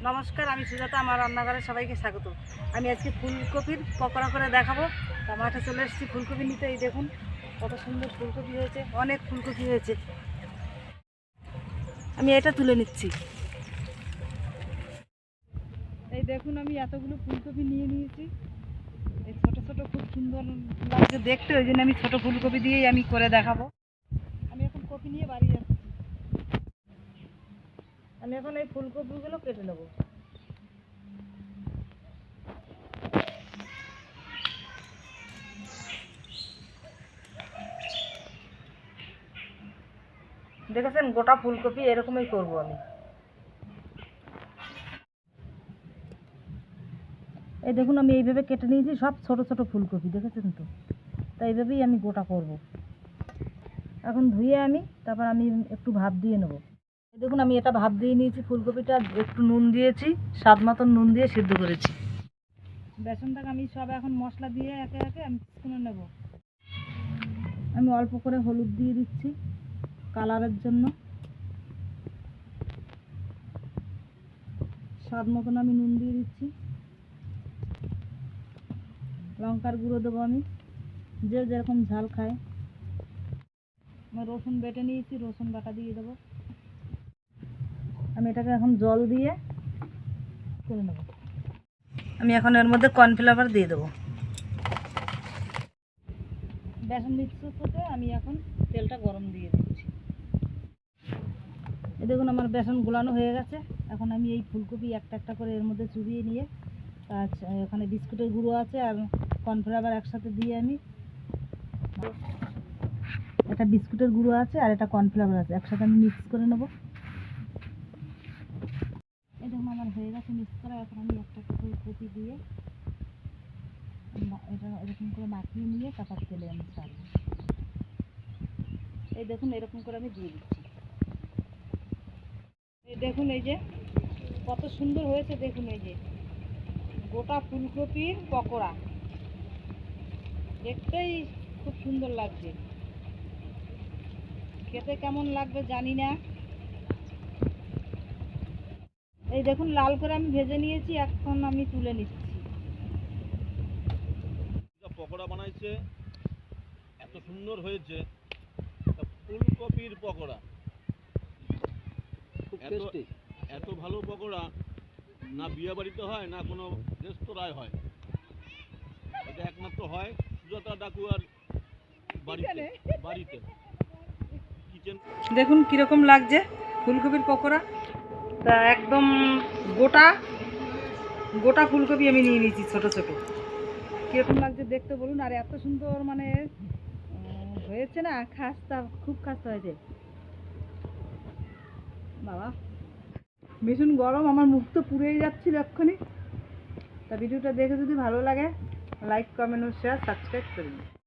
নমস্কার, আমি সুজাতা। আমার রান্নাঘরে সবাইকে স্বাগত। আমি আজকে ফুলকপির পকোড়া করে দেখাবো। তা মাঠে চলে এসেছি ফুলকপি নিতে। এই দেখুন কত সুন্দর ফুলকপি হয়েছে, অনেক ফুলকপি হয়েছে। আমি এটা তুলে নিচ্ছি। এই দেখুন আমি এতগুলো ফুলকপি নিয়ে নিয়েছি। এই ছোটো ছোটো খুব সুন্দর লাগছে দেখতে, ওই জন্য আমি ছোটো ফুলকপি দিয়েই আমি করে দেখাবো। আমি এখন কপি নিয়ে বাড়ি যাচ্ছি। আমি এখন এই ফুলকপিগুলো কেটে নেবো। দেখেছেন, গোটা ফুলকপি এরকমই করব আমি। এই দেখুন আমি এইভাবে কেটে নিয়েছি সব ছোট ছোট ফুলকপি, দেখেছেন তো? তাই এইভাবেই আমি গোটা করব। এখন ধুয়ে তারপর আমি একটু ভাপ দিয়ে নেব। এই দেখুন আমি এটা ভাপ দিয়ে নিয়েছি। ফুলকপিটা একটু নুন দিয়েছি, স্বাদ মতন নুন দিয়ে সিদ্ধ করেছি। বেসনটাকে আমি সব এখন মশলা দিয়ে একে একে আমি শুনে নেব। আমি অল্প করে হলুদ দিয়ে দিচ্ছি কালারের জন্য। স্বাদ মতন আমি নুন দিয়ে দিচ্ছি। লঙ্কার গুঁড়ো দেবো আমি, যে যেরকম ঝাল খায়। আমি রসুন বেটে নিয়েছি, রসুন বাটা দিয়ে দেবো। আমি এটাকে এখন জল দিয়ে করে নেব। আমি এখন এর মধ্যে কর্নফ্লাওয়ার দিয়ে দেবো। বেসন মিক্সচার থেকে আমি এখন তেলটা গরম দিয়ে দিচ্ছি। এই দেখুন আমার বেসন গোলানো হয়ে গেছে। এখন আমি এই ফুলকপি একটা একটা করে এর মধ্যে চুবিয়ে নিয়ে, এখানে বিস্কুটের গুঁড়ো আছে আর কর্নফ্লাওয়ার একসাথে দিয়ে আমি, এটা বিস্কুটের গুঁড়ো আছে আর এটা কর্নফ্লাওয়ার আছে, একসাথে আমি মিক্স করে নেব। এই দেখুন আমার হয়ে গেছে মিক্স করা। এখন আমি একটা ফুলকপি দিয়ে এটা এরকম করে মাখিয়ে নিয়ে তারপর তেলে আমি ছাড়বো। এই দেখুন এরকম করে আমি দিয়ে দিচ্ছি। এই দেখুন এই যে কত সুন্দর হয়েছে। দেখুন এই যে গোটা ফুলকপির পকোড়া, দেখতেই খুব সুন্দর লাগছে। খেতে কেমন লাগবে জানি না। এই দেখুন লাল করে আমি ভেজে নিয়েছি, এখন আমি তুলে নিচ্ছি। পকোড়া বানাইছে, এত সুন্দর হয়েছে। ফুলকপির পকোড়া খুব টেস্টি। এত ভালো পকোড়া না বিয়ে বাড়িতে হয়, না কোনো রেস্তোরাঁয় হয়। এটা একমাত্র হয় সুজাতা ডাকুয়ার বাড়িতে কিচেন। দেখুন কীরকম লাগছে ফুলকপির পকোড়া। তা একদম গোটা গোটা ফুলকপি আমি নিয়ে নিয়েছি ছোট ছোট। কীরকম লাগছে দেখতে বলুন। আর এত সুন্দর মানে হয়েছে না, খাস্তা, খুব খাস্তা হয়েছে বাবা। ভীষণ গরম, আমার মুখ তো পুড়েই যাচ্ছিল এক্ষুনি। তা ভিডিওটা দেখে যদি ভালো লাগে লাইক, কমেন্ট ও শেয়ার, সাবস্ক্রাইব করুন।